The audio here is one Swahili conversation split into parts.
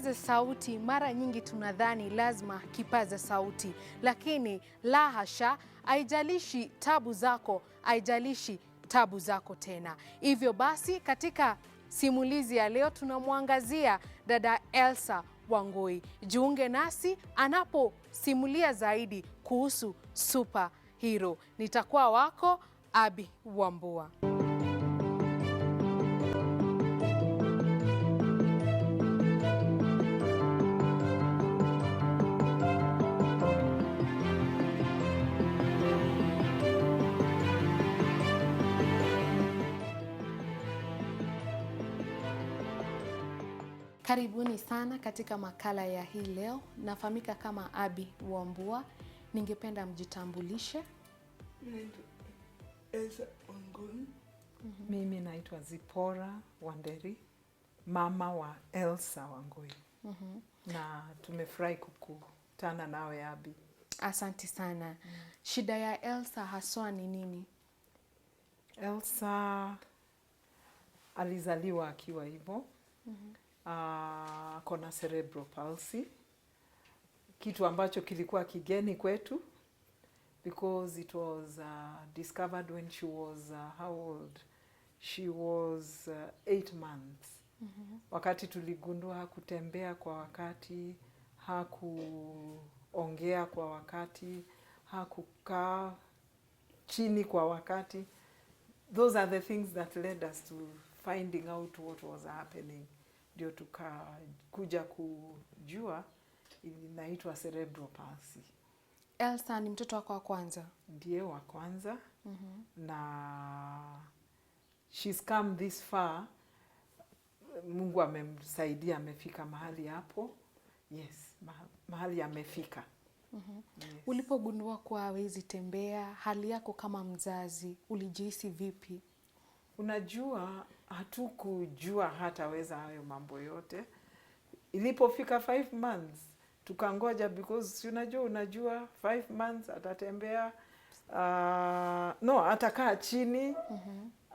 kipaza sauti, mara nyingi tunadhani lazima kipaza sauti, lakini la hasha, haijalishi tabu zako, haijalishi tabu zako tena. Hivyo basi katika simulizi ya leo tunamwangazia dada Elsa Wangoi. Jiunge nasi anaposimulia zaidi kuhusu superhero. Nitakuwa wako Abi Wambua. Karibuni sana katika makala ya hii leo. Nafahamika kama Abi Wambua. Ningependa mjitambulishe. Naitwa Elsa Wangoi. Mimi naitwa Zipora Wanderi, mama wa Elsa Wangoi. Na tumefurahi kukutana nawe Abi. Asante sana. Shida ya Elsa haswa ni nini? Elsa alizaliwa akiwa hivyo. Kona cerebral palsy, kitu ambacho kilikuwa kigeni kwetu because it was discovered when she was how old? She was 8 months. Wakati tuligundua hakutembea kwa wakati, hakuongea kwa wakati, hakukaa chini kwa wakati. Those are the things that led us to finding out what was happening. Ndio tukakuja kujua inaitwa cerebral palsy. Elsa ni mtoto wako wa kwanza? Ndiye wa kwanza. Na she's come this far. Mungu amemsaidia, amefika mahali hapo. Yes, mahali amefika. Yes. Ulipogundua kuwa hawezi tembea, hali yako kama mzazi ulijihisi vipi? Unajua, hatukujua hataweza hayo mambo yote. Ilipofika 5 months, tukangoja because unajua 5 months atatembea, no, atakaa chini.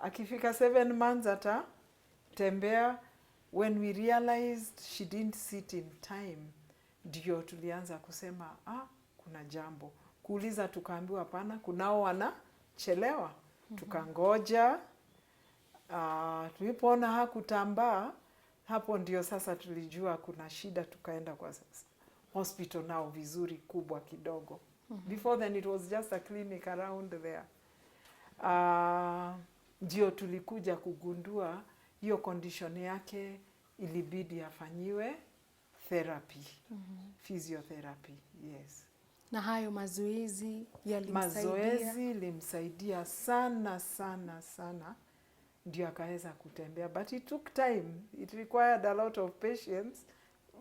Akifika 7 months atatembea. When we realized she didn't sit in time, ndio tulianza kusema, kuna jambo. Kuuliza tukaambiwa hapana, kunao wanachelewa. Tukangoja. Tulipoona hakutambaa, hapo ndio sasa tulijua kuna shida, tukaenda kwa hospital nao vizuri kubwa kidogo. Before then it was just a clinic around there. Ndio tulikuja kugundua hiyo condition yake ilibidi afanyiwe therapy, physiotherapy, yes. Na hayo mazoezi yalimsaidia? Mazoezi ilimsaidia sana sana sana. Ndio akaweza kutembea, but it took time, it required a lot of patience.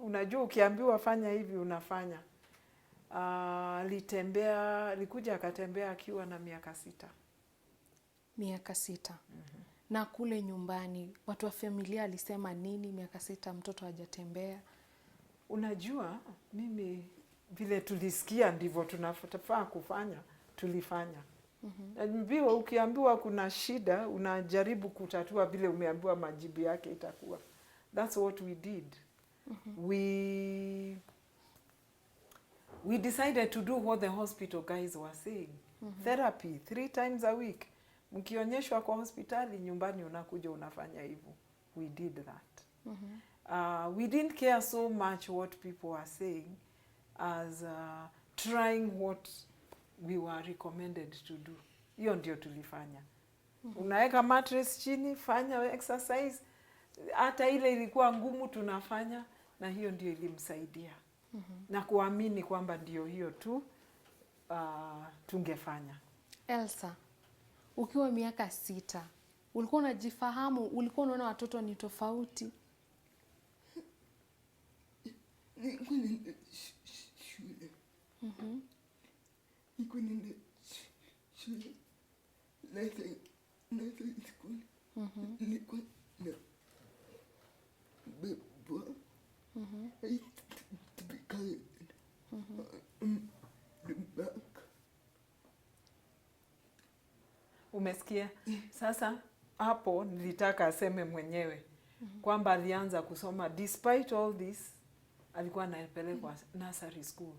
Unajua ukiambiwa fanya hivi unafanya. Alikuja akatembea akiwa na miaka 6. Miaka 6. Na kule nyumbani watu wa familia alisema nini? Miaka 6 mtoto hajatembea. Unajua mimi vile tulisikia ndivyo tunafaa kufanya, tulifanya. Ukiambiwa kuna shida, unajaribu kutatua vile umeambiwa majibu yake itakuwa. That's what we did. We decided to do what the hospital guys were saying. Therapy 3 times a week. Mkionyeshwa kwa hospitali, nyumbani unakuja unafanya hivyo. We did that. We didn't care so much what people were saying as trying what we were recommended to do. Hiyo ndio tulifanya. Unaweka mattress chini, fanya exercise. Hata ile ilikuwa ngumu tunafanya, na hiyo ndio ilimsaidia. Na kuamini kwamba ndio hiyo tu tungefanya. Elsa, ukiwa miaka 6, ulikuwa unajifahamu? Ulikuwa unaona watoto ni tofauti? Nilikuwa nenda shule. Nilikuwa nenda shule. Nothing school. Nilikuwa na bebwa. I used to be carried the back. Umesikia? Sasa hapo nilitaka aseme mwenyewe kwamba alianza kusoma despite all this. alikuwa anapelekwa nursery school.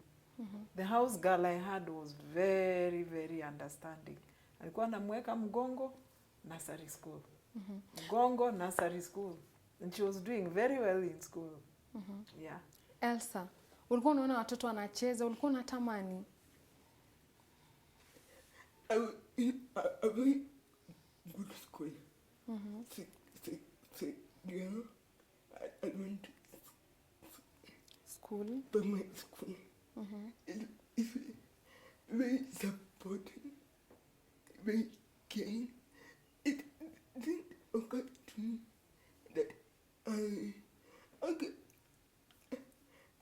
The house girl I had was very, very understanding. Alikuwa anamweka Mgongo, nursery school. Mgongo, nursery school. And she was doing very well in school. Yeah. Elsa, ulikuwa unaona watoto wanacheza, ulikuwa unatamani? I was in a very good school. Yeah, I went to School. primary school. It's very supporting, very caring. It didn't occur to me that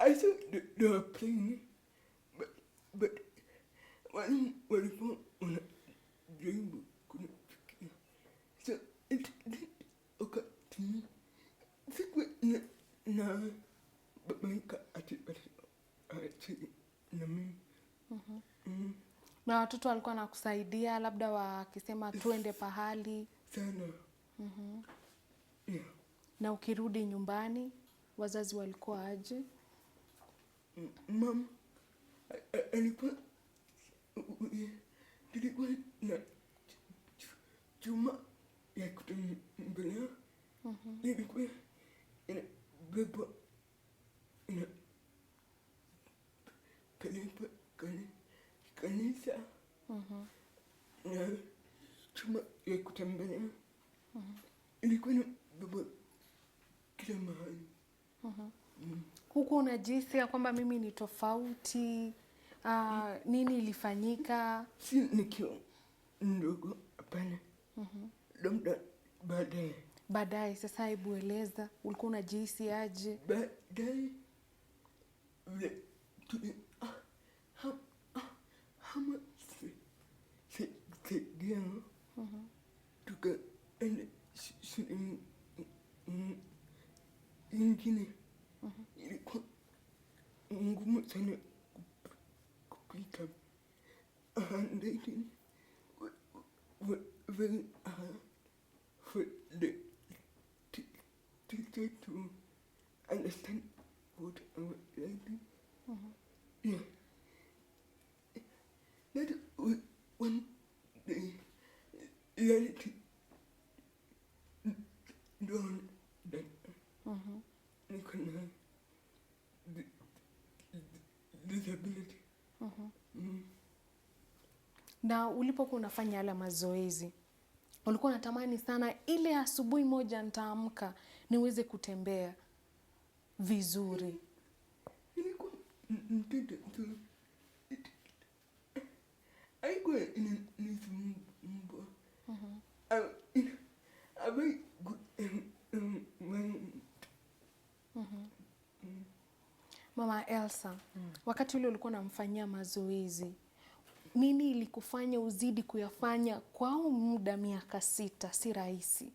I thought that they were playing, but when on a dream couldn't pick it. So it didn't occur to me. Na watoto walikuwa nakusaidia labda wakisema tuende pahali sana. Yeah. na ukirudi nyumbani wazazi walikuwa aje? Mama alikuwa tulikuwa na chuma ya kutembelea. Ilikuwa inabebwa inapelekwa kanisa na chuma ya kutembelea. Ilikuwa inabebwa kila mahali. Huku unajisi ya kwamba mimi ni tofauti? Nini ilifanyika? Si nikiwa ndogo, hapana. Labda baadaye. Baadaye. Sasa hebu eleza, ulikuwa unajisi aje? Baadaye vile hama saidia tukaenda shule ingine. Ilikuwa ngumu sana kupita. Handwriting was very hard for the teacher to understand what I was writing. Yeah. That was when the reality dawned that I could have disability. Na ulipokuwa unafanya yale mazoezi, ulikuwa unatamani sana ile asubuhi moja nitaamka niweze kutembea vizuri? Ilikuwa mtoto tu. Haikuwa inanisumbua. A very good environment. Mama Elsa, wakati ule ulikuwa unamfanyia mazoezi, nini ilikufanya uzidi kuyafanya kwa muda miaka 6? Si rahisi.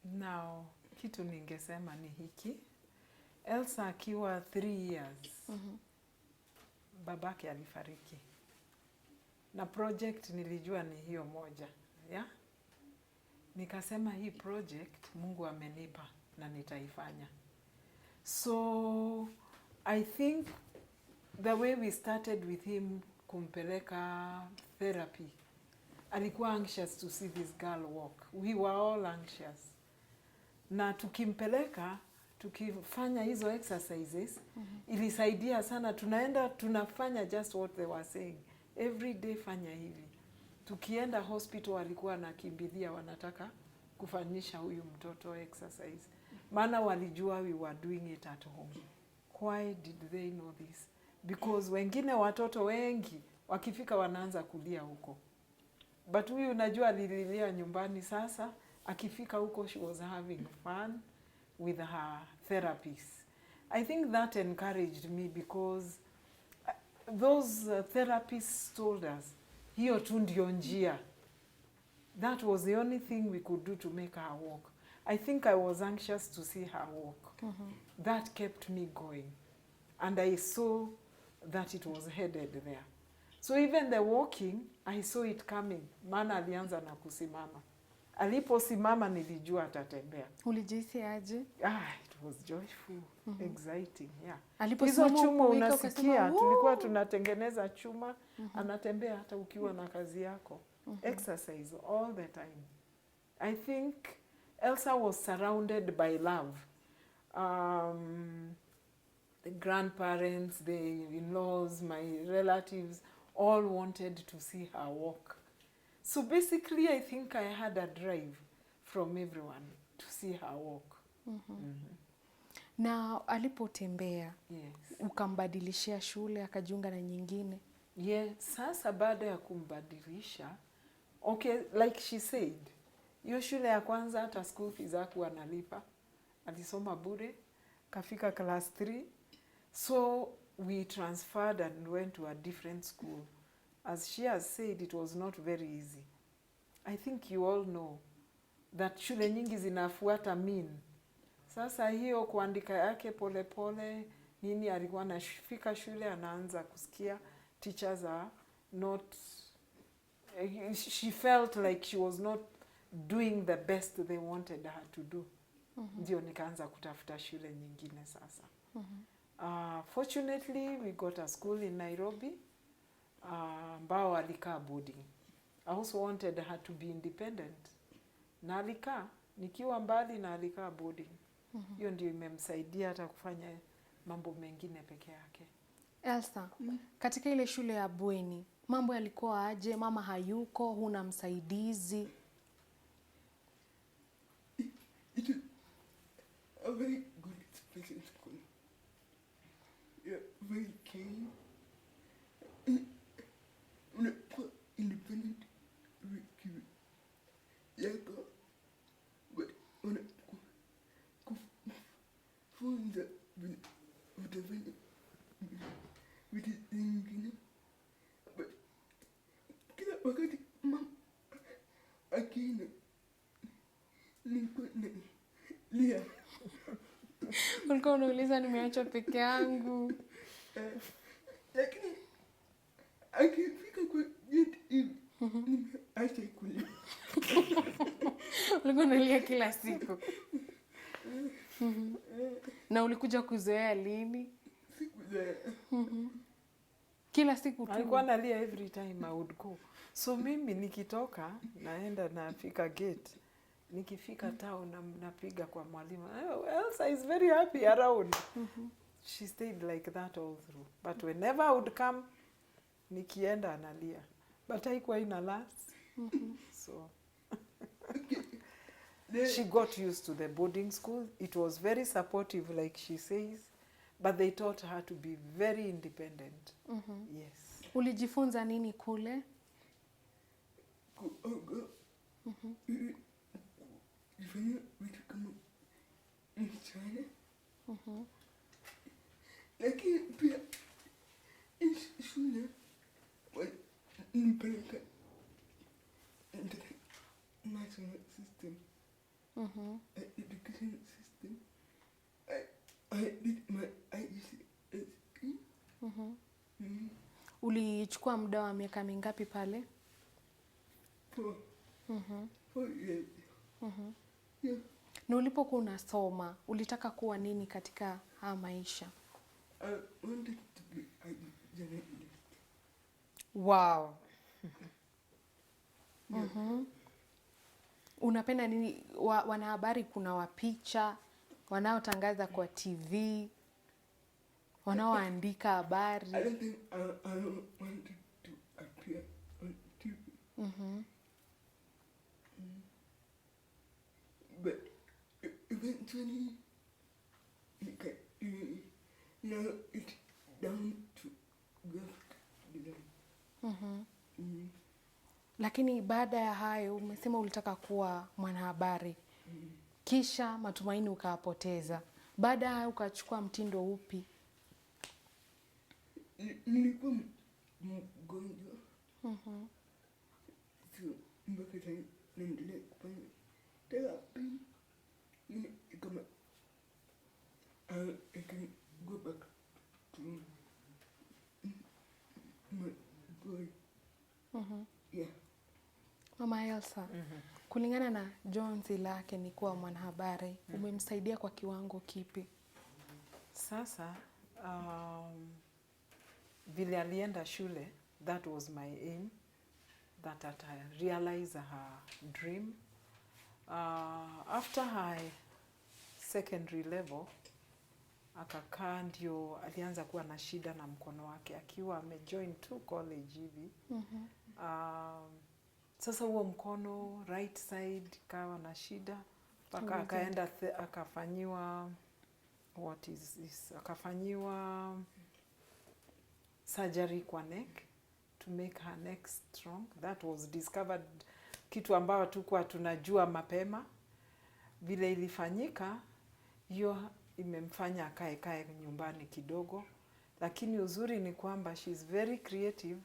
Now, kitu ningesema ni hiki. Elsa akiwa 3 years, babake alifariki. Na project nilijua ni hiyo moja. Yeah? Nikasema hii project Mungu amenipa na nitaifanya. So, I think the way we started with him kumpeleka therapy, alikuwa anxious to see this girl walk. We were all anxious. Na tukimpeleka, tukifanya hizo exercises, ilisaidia sana. Tunaenda, tunafanya just what they were saying. Every day fanya hivi. Tukienda hospital walikuwa nakimbilia wanataka kufanyisha huyu mtoto exercise. Maana walijua we were doing it at home. Why did they know this? Because wengine watoto wengi wakifika wanaanza kulia huko. But huyu unajua alililia nyumbani sasa. Akifika huko she was having fun with her therapist. I think that encouraged me because those therapists told us hiyo tu ndio njia. That was the only thing we could do to make her walk. I think I was anxious to see her walk. That kept me going. And I saw that it was headed there. So even the walking, I saw it coming. Maana alianza na kusimama. Aliposimama nilijua atatembea. Ulijisi aje? It was joyful, exciting, yeah. Hizo Aliposimama chuma kuweka, unasikia, ukasema, tulikuwa "Woo!" tunatengeneza chuma, anatembea hata ukiwa na kazi yako. Exercise all the time. I think Elsa was surrounded by love. The grandparents, the in-laws, my relatives, all wanted to see her walk. So basically, I think I had a drive from everyone to see her walk. Na alipotembea, Yes. ukambadilishia shule akajiunga na nyingine? Yeah, sasa baada ya kumbadilisha, okay, like she said, hiyo shule ya kwanza hata school fees hakuwa analipa. Alisoma bure, kafika class 3. So we transferred and went to a different school. As she has said, it was not very easy. I think you all know that shule nyingi zinafuata mean. Sasa hiyo kuandika yake pole pole, nini alikuwa anafika shule anaanza kusikia teachers are not, she felt like she was not doing the best they wanted her to do. Ndio nikaanza kutafuta shule nyingine sasa. Fortunately, we got a school in Nairobi, ambao alikaa boarding. I also wanted her to be independent. Na alikaa, nikiwa mbali na alikaa boarding. Hiyo ndio imemsaidia hata kufanya mambo mengine peke yake. Elsa, katika ile shule ya bweni, mambo yalikuwa aje? Mama hayuko, huna msaidizi? It is a very good special school. Yeah, very caring. Unakuwa independent wiki yako, but unakuwa kufunza utafanya vitu zingine, but kila wakati mama akienda nilikuwa nalia. Ulikuwa unauliza nimeachwa peke yangu. Lakini akifika kwa gate hivi nimeacha kulia. Ulikuwa unalia kila siku. Na ulikuja kuzoea lini? Sikuzoea. Kila siku tu. Alikuwa analia every time I would go. So mimi nikitoka naenda nafika gate. Nikifika town napiga kwa mwalimu. Elsa is very happy around. She stayed like that all through. But whenever I would come, nikienda analia. But haikuwa ina last. So she got used to the boarding school. It was very supportive, like she says. But they taught her to be very independent. Yes. Ulijifunza nini kule? Kuoga. Kufanya vitu kama mchana. Lakini pia shule nipeleka national system, education system. I did my IGCSE. Ulichukua muda wa miaka mingapi pale? 4 years. Yeah. Na ulipokuwa unasoma, ulitaka kuwa nini katika haya maisha? I wanted to be a journalist. Wow. Unapenda nini? Wanahabari kuna wapicha, wanaotangaza kwa TV, wanaoandika habari. I don't think I wanted to appear on TV. But eventually, now it's down to graphic design. Lakini baada ya hayo umesema ulitaka kuwa mwanahabari. Kisha matumaini ukayapoteza. Baada ya hayo ukachukua mtindo upi? Nilikuwa mgonjwa. So mpaka sasa naendelea kufanya therapy. Kama I can go back to my boy. Yeah. Mama Elsa. Elsa, kulingana na jonzi lake ni kuwa mwanahabari, umemsaidia kwa kiwango kipi? Sasa vile alienda shule, that was my aim, that I realize her dream. After her secondary level, akakaa ndio alianza kuwa na shida na mkono wake akiwa amejoin tu college hivi. Sasa huo mkono right side kawa na shida mpaka akaenda akafanyiwa what is this, akafanyiwa surgery kwa neck to make her neck strong. That was discovered, kitu ambayo tulikuwa tunajua mapema. Vile ilifanyika hiyo imemfanya akae nyumbani kidogo, lakini uzuri ni kwamba she is very creative.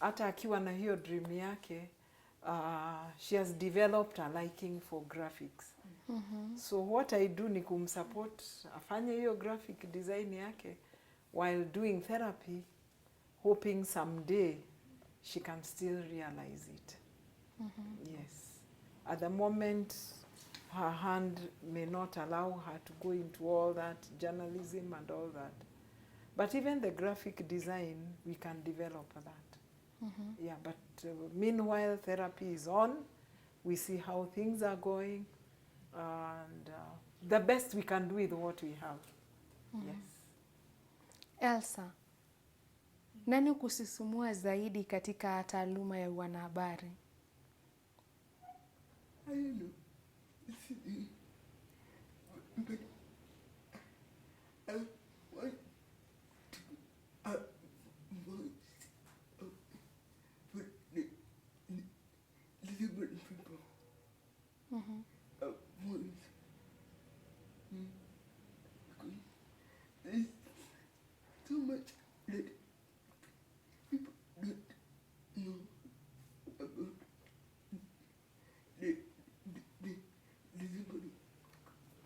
Hata akiwa na hiyo dream yake, she has developed a liking for graphics. So what I do ni kumsupport afanye hiyo graphic design yake while doing therapy, hoping someday she can still realize it. Yes. At the moment, her hand may not allow her to go into all that journalism and all that. But even the graphic design, we can develop that. Yeah, but meanwhile, therapy is on. We see how things are going. And the best we can do with what we have. Yes. Elsa, nani kusisimua zaidi katika taaluma ya wanahabari? I don't know. But I want to voice for the disabled people. A voice. Because there's so much that people don't know about the disabled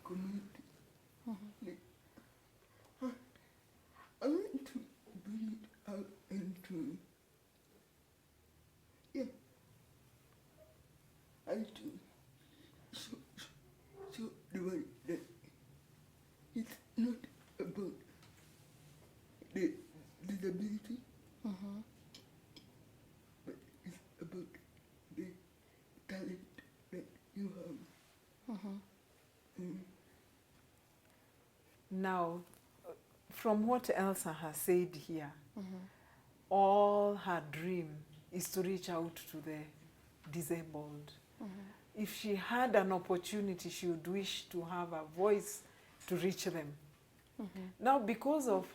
community. I want to bring it out into, and to show the world that it's not about the disability, but it's about the talent that you have. Now, from what Elsa has said here, all her dream is to reach out to the disabled. If she had an opportunity, she would wish to have a voice to reach them. Now, because of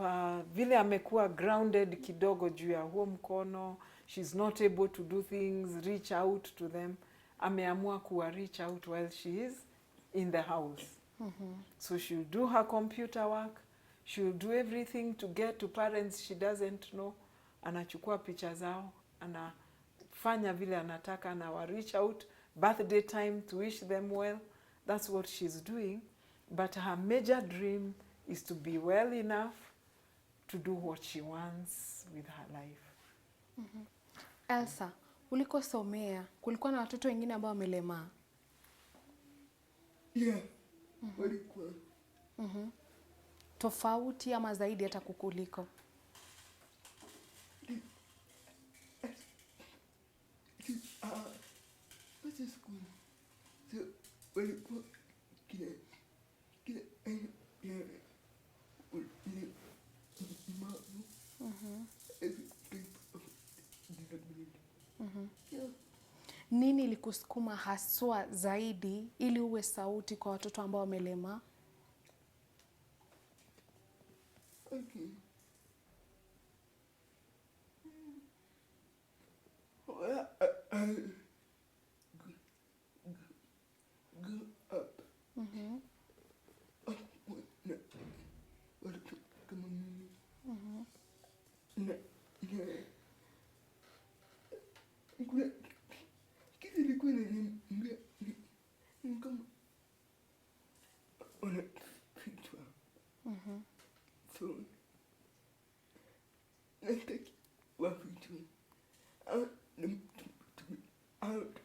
vile amekuwa grounded kidogo juu ya huo mkono, she's not able to do things, reach out to them, ameamua kuwa reach out while she is in the house. So she'll do her computer work, she'll do everything to get to parents she doesn't know, anachukua picha zao, anafanya vile anataka, anawa reach out, birthday time to wish them well. That's what she's doing. But her major dream is to be well enough to do what she wants with her life. Elsa, ulikosomea, kulikuwa na watoto wengine ambao wamelemaa? Yeah. Walikuwa. Tofauti ama zaidi hata kukuliko? What's the school? So walikuwa kila aina ya ulemavu. Every type of disability. Yeah. Nini ilikusukuma haswa zaidi ili uwe sauti kwa watoto ambao wamelemaa? Okay. Well, I grew up. Watoto kama mimi. Kuna kitu ilikuwa inaniambia ni kama unafichwa. So nataki wafichwe. I want them to be out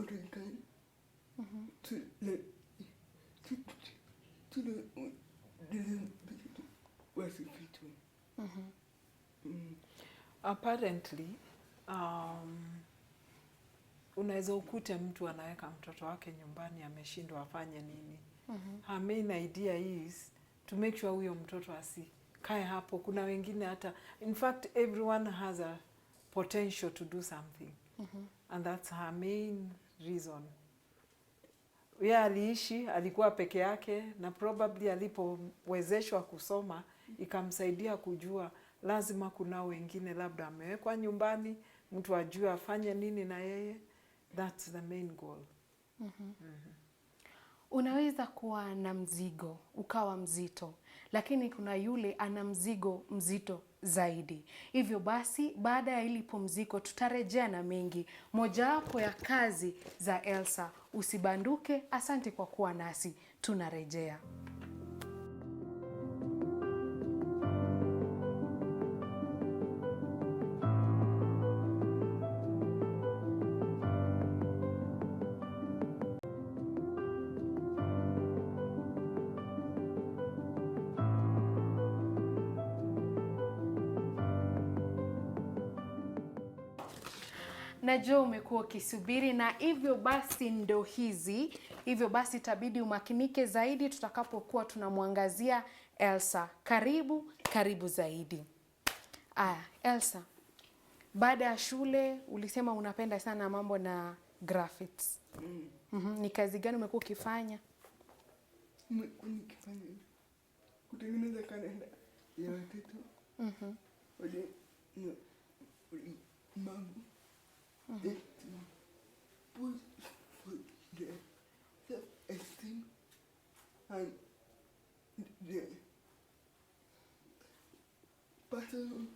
what I can to like to the disability was a feature. Apparently unaweza ukute mtu anaweka mtoto wake nyumbani ameshindwa afanye nini. Her main idea is to make sure huyo mtoto asikae hapo. Kuna wengine hata, in fact everyone has a potential to do something. And that's her main reason. Yeye aliishi, alikuwa peke yake, na probably alipowezeshwa kusoma ikamsaidia kujua lazima kuna wengine labda amewekwa nyumbani, mtu ajue afanye nini na yeye. That's the main goal. Unaweza kuwa na mzigo ukawa mzito, lakini kuna yule ana mzigo mzito zaidi. Hivyo basi baada ya hili pumziko tutarejea na mengi. Mojawapo ya kazi za Elsa. Usibanduke. Asante kwa kuwa nasi. Tunarejea. Najua umekuwa ukisubiri, na hivyo basi ndo hizi. Hivyo basi itabidi umakinike zaidi tutakapokuwa tunamwangazia Elsa. Karibu zaidi. Elsa, baada ya shule ulisema unapenda sana mambo na graphics. Ni kazi gani umekuwa ukifanya? Nikifanya kutengeneza kalenda ya watoto wale ulemavu. It puts for the self-esteem and the personal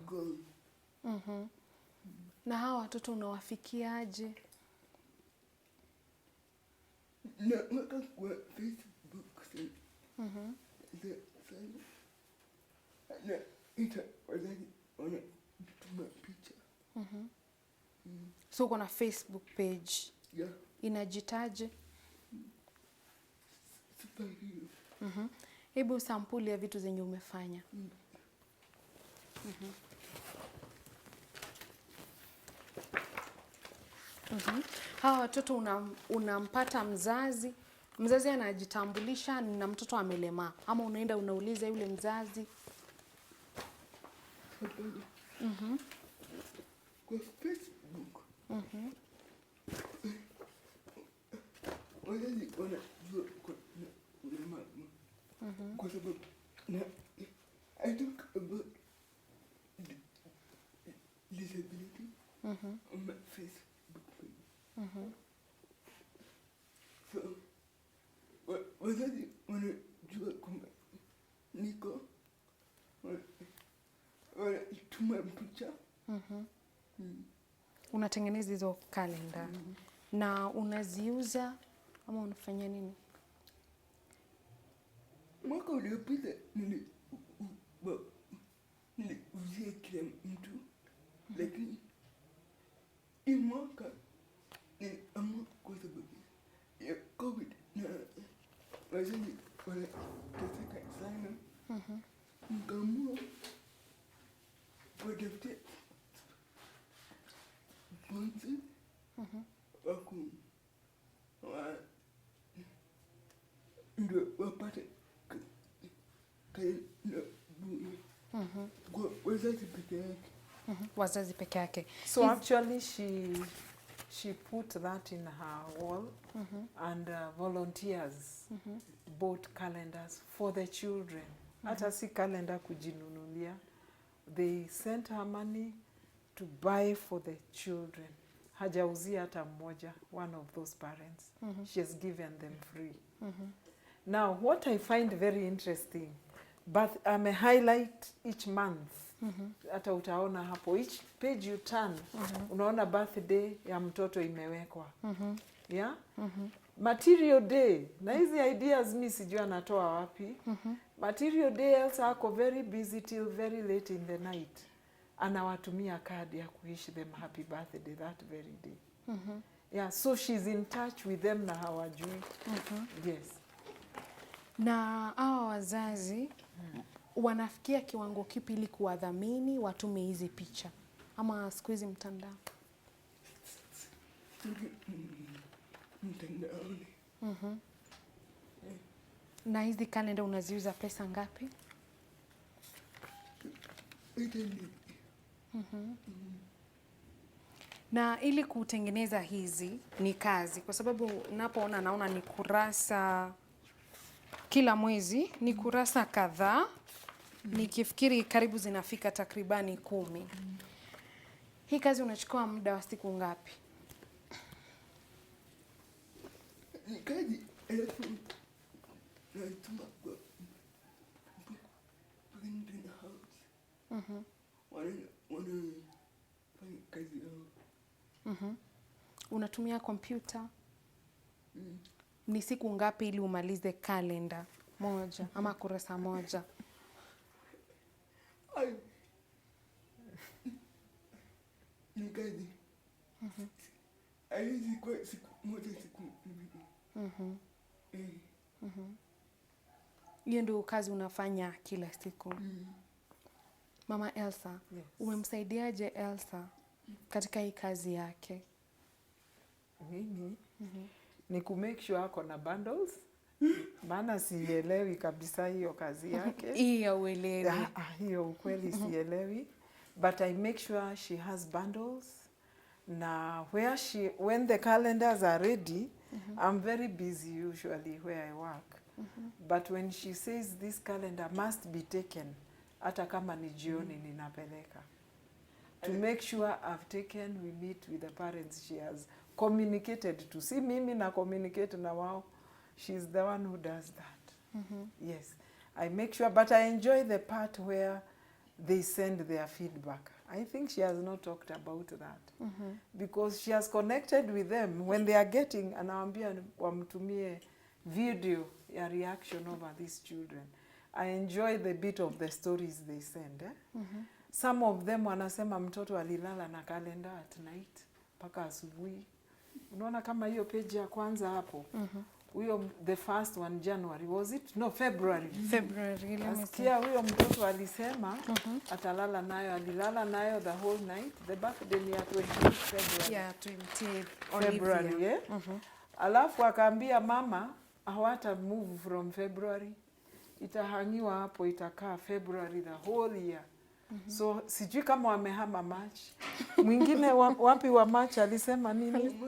goal. Na hawa watoto unawafikiaje? Naweka kwa Facebook na ita wazazi wanatuma picha. So uko na Facebook page? Yeah. Inajitaje? Superhero. Hebu sampuli ya vitu zenye umefanya. Hawa watoto unampata mzazi anajitambulisha na mtoto amelemaa, ama unaenda unauliza yule mzazi? Kwa Facebook. Wazazi wanajua kwa ulemavu. Kwa sababu I talk about disability on my Facebook page. So wazazi wanajua kwamba niko, wanatuma picha. Unatengeneza hizo kalenda na unaziuza ama unafanya nini? Mwaka uliopita niliuzia kila mtu, lakini hii mwaka niliamua kwa sababu ya COVID na wazazi wanateseka sana. Nikaamua kuwatafutia sponsors ndio wapate kalenda bure kwa wazazi peke yake. Wazazi peke yake. So actually she put that in her wall and volunteers bought calendars for the children. Hata si calendar kujinunulia. They sent her money to buy for the children. Hajauzia hata mmoja, one of those parents. She has given them free. Now, what I find very interesting, but I may highlight each month. Hata utaona hapo, each page you turn, unaona birthday ya mtoto imewekwa. Yeah? Material Day, na hizi ideas mi sijui anatoa wapi. Material Day Elsa ako very busy till very late in the night. Anawatumia kadi ya kuish them happy birthday that very day. Yeah, so she's in touch with them na hawajui. Yes. Na hawa wazazi wanafikia kiwango kipi ili kuwadhamini watume hizi picha ama siku hizi mtandao? Mtandaoni. Na hizi kalenda unaziuza pesa ngapi? Na ili kutengeneza hizi ni kazi, kwa sababu napoona naona ni kurasa kila mwezi, ni kurasa kadhaa, nikifikiri karibu zinafika takribani 10. Hii kazi unachukua muda wa siku ngapi? Ni kazi alafu naituma kwa printing house. Wanafanya kazi yao. Unatumia kompyuta? Ni siku ngapi ili umalize kalenda moja ama kurasa moja? Ni kazi. Haiwezi kuwa siku moja, siku mbili. Hiyo ndio kazi unafanya kila siku. Mama Elsa, Yes. umemsaidiaje Elsa katika hii kazi yake? Mimi ni ku make sure ako na bundles. Maana sielewi kabisa hiyo kazi yake. Hiyo uelewi. Hiyo ukweli sielewi. But I make sure she has bundles. Na when the calendars are ready, I'm very busy usually where I work. But when she says this calendar must be taken, hata kama ni jioni ninapeleka. To make sure I've taken, we meet with the parents she has communicated to. Si mimi na communicate na wao. She's the one who does that. Yes. I make sure, but I enjoy the part where they send their feedback. I think she has not talked about that. Because she has connected with them when they are getting, anawaambia wamtumie video ya reaction over these children. I enjoy the bit of the stories they send. Some of them wanasema mtoto alilala na calendar at night mpaka asubuhi. Unaona kama hiyo page ya kwanza hapo. Huyo the first one January, was it? No, February. February. Asikia huyo mtoto alisema atalala nayo, alilala nayo the whole night. The birthday ni ya 20 February. Yeah, 20 February, yeah. Alafu akaambia mama hawata move from February. Itahangiwa hapo, itakaa February the whole year. So sijui kama wamehama March. Mwingine wapi wa March alisema nini?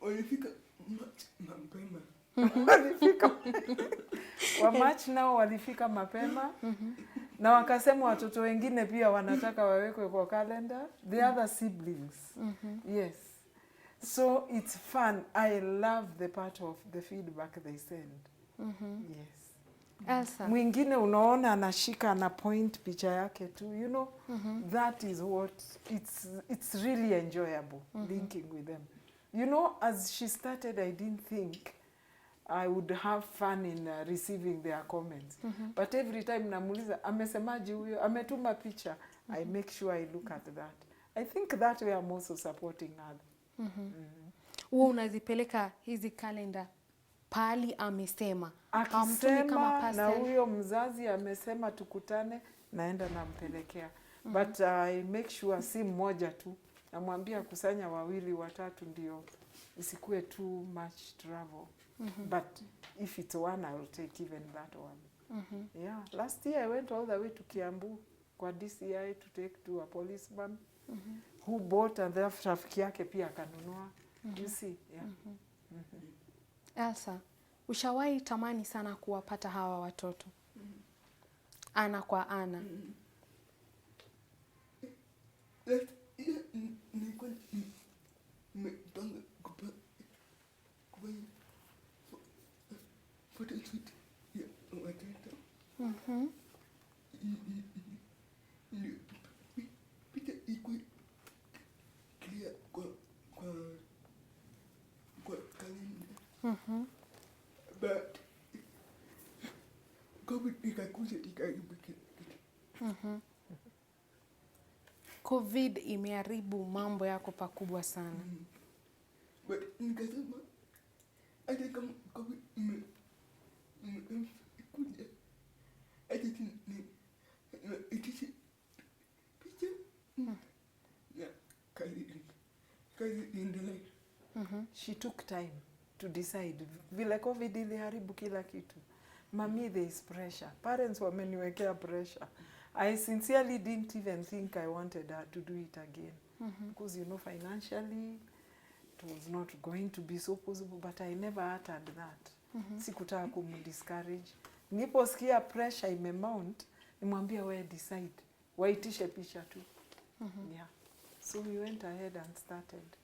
Walifika mapema. Walifika wa March nao walifika mapema. Na wakasema watoto wengine pia wanataka wawekwe kwa calendar, the other siblings. Yes. So it's fun. I love the part of the feedback they send. Yes. Elsa. Mwingine unaona anashika na point picha yake tu, you know. That is what it's really enjoyable linking with them. You know, as she started, I didn't think I would have fun in receiving their comments. But every time namuuliza, amesemaji huyo, ametuma picha, I make sure I look at that. I think that way I'm also supporting her. Wewe unazipeleka hizi kalenda pali amesema. Hamtumi kama Akisema na pastel. huyo mzazi amesema tukutane, naenda nampelekea. But I make sure si mmoja tu. Namwambia kusanya 2, 3 ndio isikue too much travel. But if it's one, I will take even that one. Yeah. Last year I went all the way to Kiambu kwa DCI to take to a policeman who bought, and then rafiki yake pia akanunua. You see? Yeah. Elsa, ushawahi tamani sana kuwapata hawa watoto ana kwa ana? Nilikuwa nimepanga kufanya photoshoot ya watoto. Picha iko clear kwa kalenda. ikakuja ikaribu kila kitu. COVID imeharibu mambo yako pakubwa sana. But nikasema hata kama COVID imekuja, acha itishe picha na kazi iendelee. She took time to decide. Vile COVID iliharibu kila kitu. Mami, there is pressure. Parents wameniwekea pressure. I sincerely didn't even think I wanted her to do it again. Because, you know, financially, it was not going to be so possible, but I never uttered that. Sikutaka kumdiscourage. Niliposikia pressure imemount, nimwambia we decide. Waitishe picha tu. Yeah. So we went ahead and started.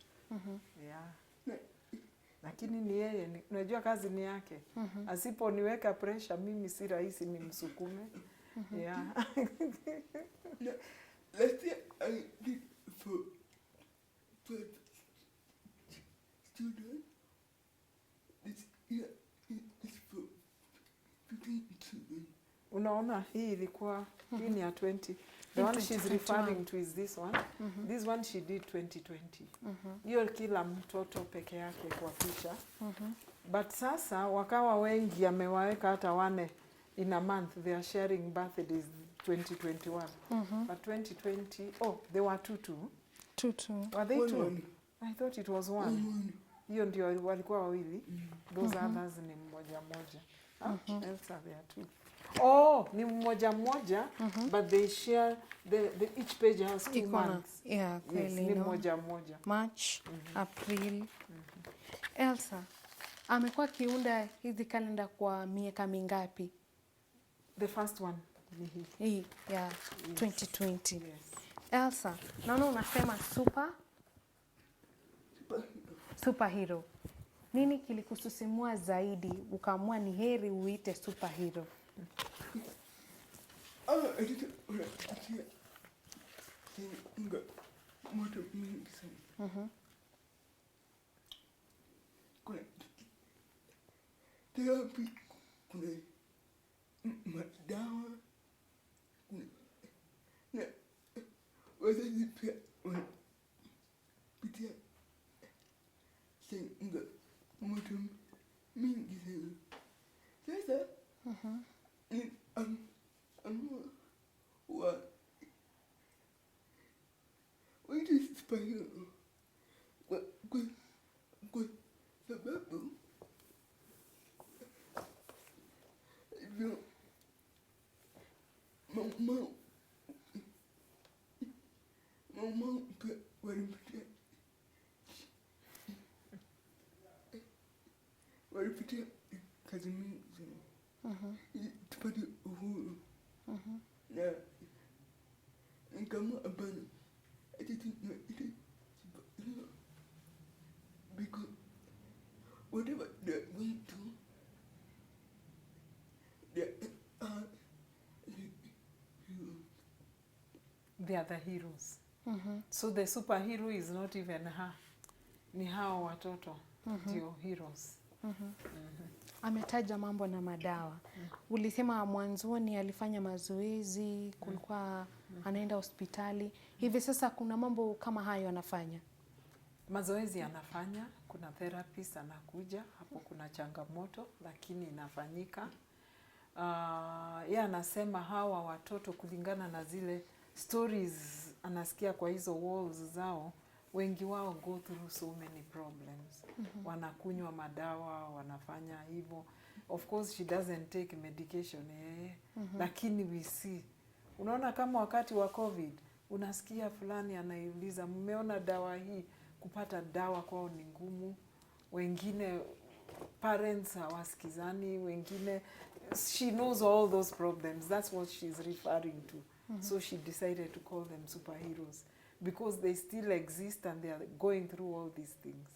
Yeah. Lakini ni yeye, unajua kazi ni yake. Asiponiweka pressure, mimi si rahisi nimsukume. Yeah. Last year I did for students. This year is for 15 children. Unaona, hii ilikuwa, hii ni ya 20. The one she's referring to is this one. This one she did 2020. Hiyo kila mtoto peke yake kwa picha. But sasa wakawa wengi amewaweka hata wane in a month. They are sharing birthdays 2021. But 2020, oh, they were two. Were they two? I thought it was one. Hiyo ndio walikuwa wawili. Those others ni mmoja. Elsa, they are two. Oh, ni mmoja, but they share, each page has 2 months. Yeah, yes, ni mmoja. March, April. Elsa, amekuwa kiunda hizi kalenda kwa miaka mingapi? The first one ni hii. Yeah, yes. 2020. Yes. Elsa, naona unasema superhero. Nini kilikusisimua zaidi ukaamua ni heri uite superhero? Moto mingi sana. Kuna therapy, kuna madawa, kuna na wazazi pia wanapitia moto mingi sana. Sasa ni amua waite superhero kwa sababu hivyo mama pia walipitia kazi mingi sana tupate uhuru. Na nikaamua hapana, because whatever they're going through, they are They are the heroes. So the superhero is not even her. Ni hao watoto ndio heroes. Ametaja mambo na madawa. Ulisema mwanzoni alifanya mazoezi, kulikuwa anaenda hospitali. Hivi sasa kuna mambo kama hayo anafanya? Mazoezi anafanya, kuna therapist anakuja, hapo kuna changamoto lakini inafanyika. Yeye anasema hawa watoto kulingana na zile stories anasikia kwa hizo walls zao, wengi wao go through so many problems. Wanakunywa madawa, wanafanya hivyo. Of course she doesn't take medication, lakini we see. Unaona kama wakati wa COVID, unasikia fulani anaiuliza, mmeona dawa hii? Kupata dawa kwao ni ngumu. Wengine parents hawasikizani, wengine she knows all those problems. That's what she's referring to. So she decided to call them superheroes because they still exist and they are going through all these things.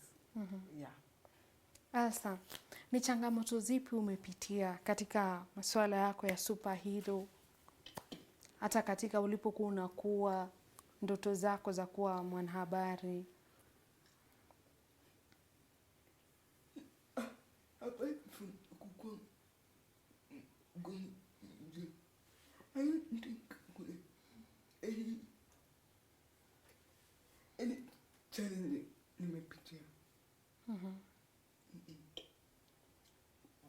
Yeah. Elsa, ni changamoto zipi umepitia katika masuala yako ya superhero? Hata katika ulipokuwa unakuwa ndoto zako za kuwa mwanahabari? I don't think kuna any challenge nimepitia.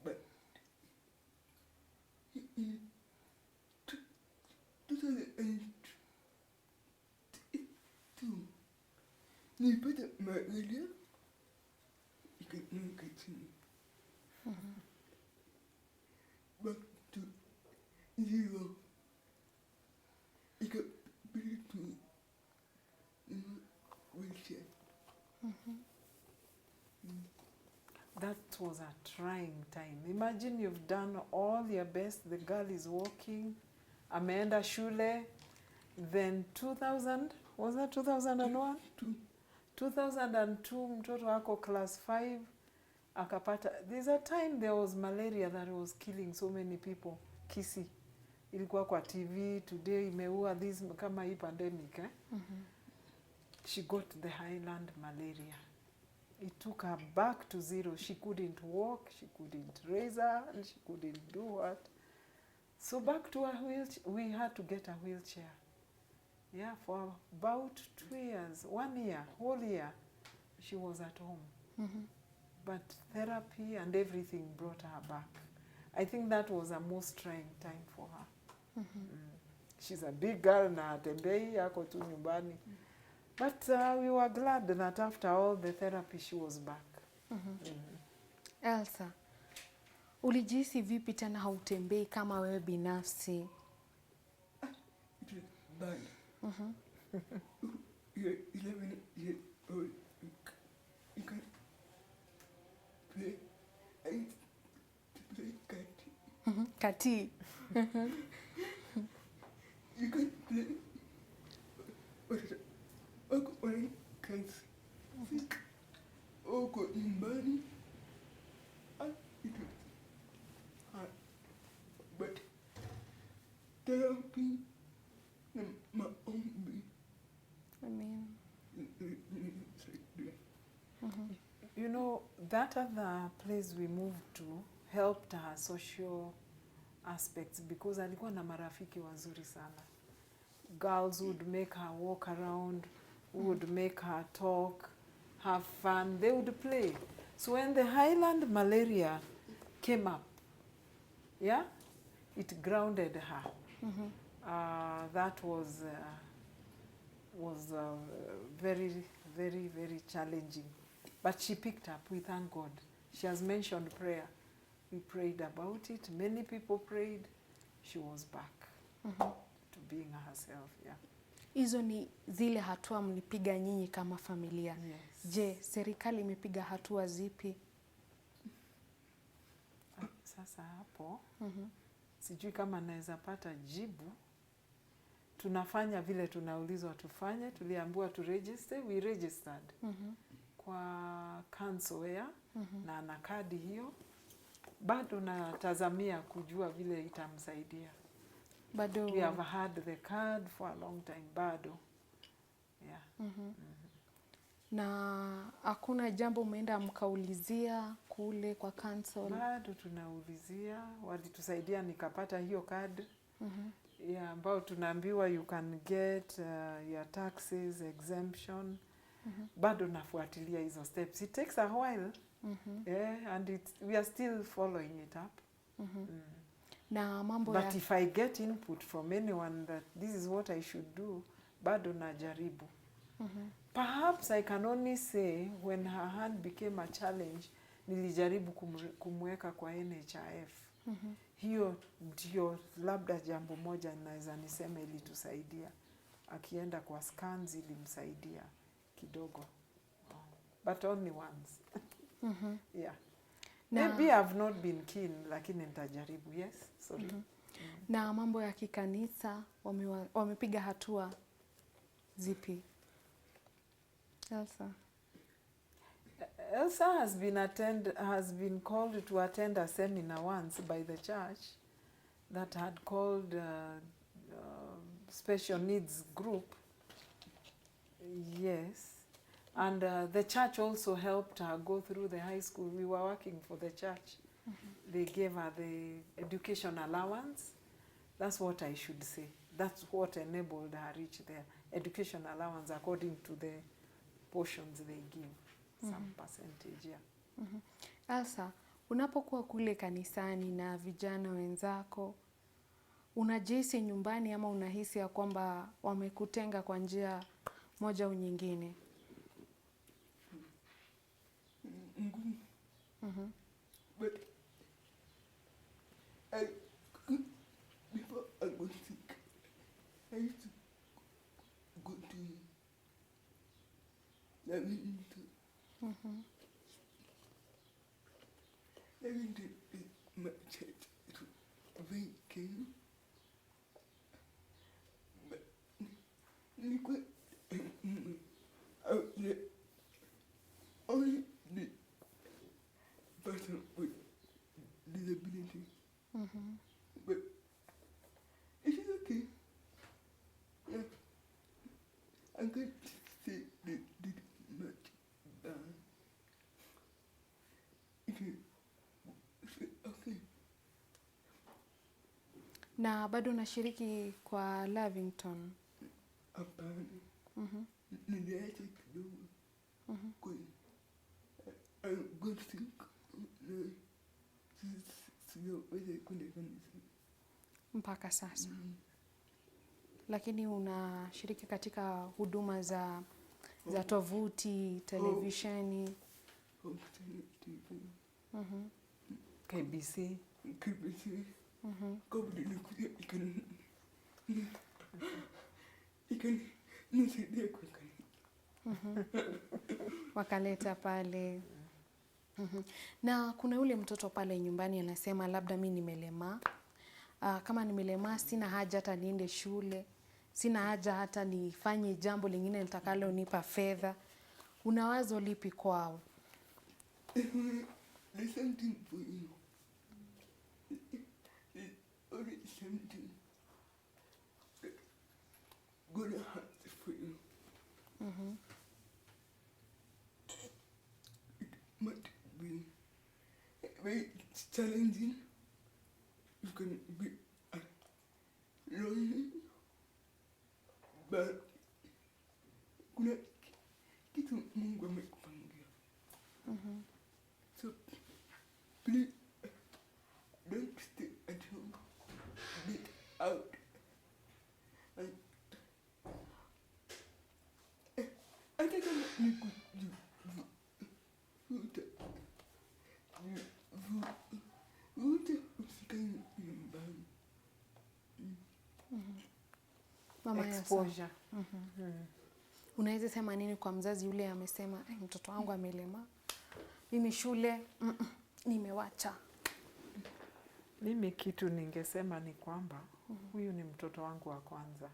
But in 2002 nilipata malaria ikaniweka chini. Back to zero. Ikabidi tu wheelchair. That was a trying time. Imagine you've done all your best, the girl is walking, ameenda shule, then 2000, was that 2001? 2002 mtoto wako class 5 akapata. There's a time there was malaria that was killing so many people. Kisi ilikuwa kwa TV, today imeua this kama hii pandemic. She got the highland malaria. It took her back to zero. She couldn't walk, she couldn't raise her, and she couldn't do what. So back to a wheelchair, we had to get a wheelchair. Yeah, for about 2 years, 1 year, whole year, she was at home. But therapy and everything brought her back. I think that was a most trying time for her. She's a big girl na atembei, ako tu nyumbani. But we were glad that after all the therapy she was back. Elsa, ulijihisi vipi tena hautembei kama wewe binafsi? It was bad. You're 11 years old. You can play. I used to play kati. Kati. You can play. Wako wana kazi. Wako nyumbani. It was hard. But therapy na maombi. Amen. You know, that other place we moved to helped her social aspects because alikuwa na marafiki wazuri sana. Girls would make her walk around, would make her talk, have fun, they would play. So when the highland malaria came up, yeah, it grounded her. That was very, very, very challenging. But she picked up, we thank God. She has mentioned prayer. We prayed about it. Many people prayed. She was back to being herself, yeah. Hizo ni zile hatua mlipiga nyinyi kama familia. Yes. Je, serikali imepiga hatua zipi? Sasa hapo, sijui kama naweza pata jibu. Tunafanya vile tunaulizwa tufanye, tuliambiwa tu register, we registered. Kwa council ya, na ana kadi hiyo. Bado natazamia kujua vile itamsaidia. Bado We have had the card for a long time, bado. Yeah. na hakuna jambo umeenda mkaulizia kule kwa council? Bado tunaulizia, walitusaidia nikapata hiyo card. Yeah, ambao tunaambiwa you can get your taxes exemption. Bado nafuatilia hizo steps. It takes a while. Yeah, and we are still following it up. Na mambo But if I get input from anyone that this is what I should do, bado najaribu. Perhaps I can only say when her hand became a challenge, nilijaribu kumweka kwa NHIF. Hiyo ndio labda jambo moja naweza niseme ilitusaidia. Akienda kwa scans ilimsaidia kidogo. But only once. Yeah. Maybe I've not been keen, lakini nitajaribu. Yes, sorry. Na mambo ya kikanisa wamepiga hatua zipi? Elsa. Elsa has been called to attend a seminar once by the church that had called special needs group. Yes. And the church also helped her go through the high school. We were working for the church. They gave her the education allowance That's what I should say. That's what enabled her reach there. Education allowance according to the portions they give. Some percentage, yeah. Elsa, unapokuwa kule kanisani na vijana wenzako, unajihisi nyumbani ama unahisi ya kwamba wamekutenga kwa njia moja au nyingine? But before I got sick, I used to go to my church. It was very came. But only the person with disability. But it is okay. Yeah. I can't say they did much bad. It is okay. Na bado unashiriki kwa Lavington? Hapana. Niliacha kidogo. I got sick. Siwezi kwenda kanisa Mpaka sasa. Lakini unashiriki katika huduma za tovuti, televisheni, KBC. Kabla nikuja nisaidia kwa kanisa. wakaleta pale. Na kuna yule mtoto pale nyumbani anasema labda mimi nimelemaa. Kama nimelemaa sina haja hata niende shule. Sina haja hata nifanye jambo lingine litakalo nipa fedha. Una wazo lipi kwao? There's something for you. There's always something that God has for you. It might be very challenging. You can be lonely, but kuna kitu Mungu amekupangia. So please don't stay at home. Get out. And hata kama ni kuvuta usikae nyumbani. Mama Exposure. Unaweza sema nini kwa mzazi yule amesema mtoto wangu amelema, mimi shule nimewacha? Mimi kitu ningesema ni kwamba huyu ni mtoto wangu wa kwanza.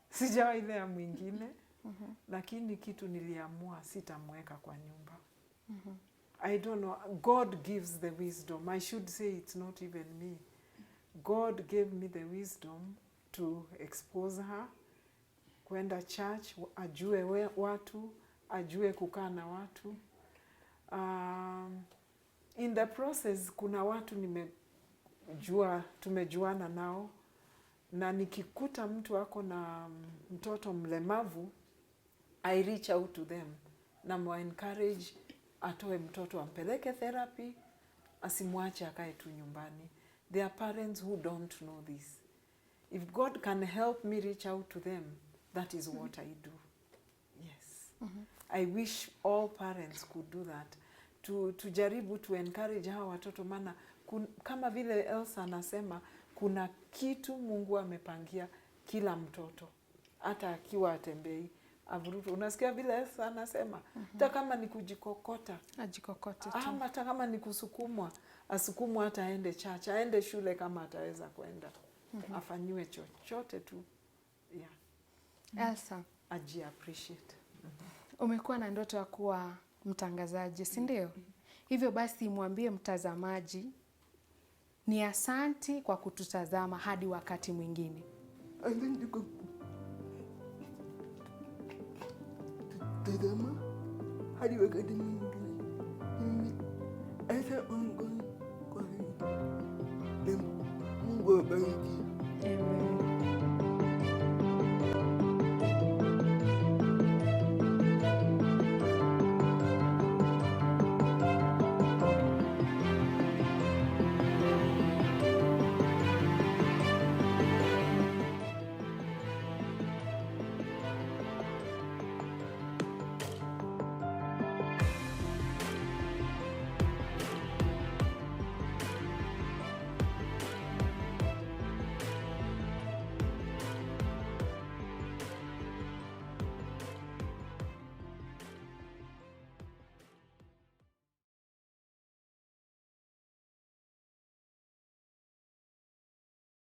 Sijawahi lea mwingine, lakini kitu niliamua sitamweka kwa nyumba. I don't know. God gives the wisdom. I should say it's not even me. God gave me the wisdom to expose her, kwenda church, ajue watu, ajue kukaa na watu. In the process, kuna watu tumejuana nao, na nikikuta mtu ako na mtoto mlemavu, I reach out to them na mwa encourage atoe mtoto ampeleke therapy, asimwache akae tu nyumbani. There are parents who don't know this. If God can help me reach out to them, that is what I do. Yes. I wish all parents could do that. Tujaribu to encourage hawa watoto, maana kama vile Elsa anasema, kuna kitu Mungu amepangia kila mtoto. Hata akiwa atembei, avurutu. Unasikia vile Elsa anasema, hata kama ni kujikokota, ajikokote tu. ama hata kama ni kusukumwa, asukumwa, hata aende church, aende shule kama ataweza kwenda. Afanyiwe chochote tu. Yeah. Elsa, Aji appreciate. umekuwa na ndoto ya kuwa mtangazaji, si ndio? Hivyo basi mwambie mtazamaji ni asanti kwa kututazama hadi wakati mwingine. Asante kwa kutazama hadi wakati mwingine. Elsa Wangoi, kwa heri. Mungu awabariki. Amen.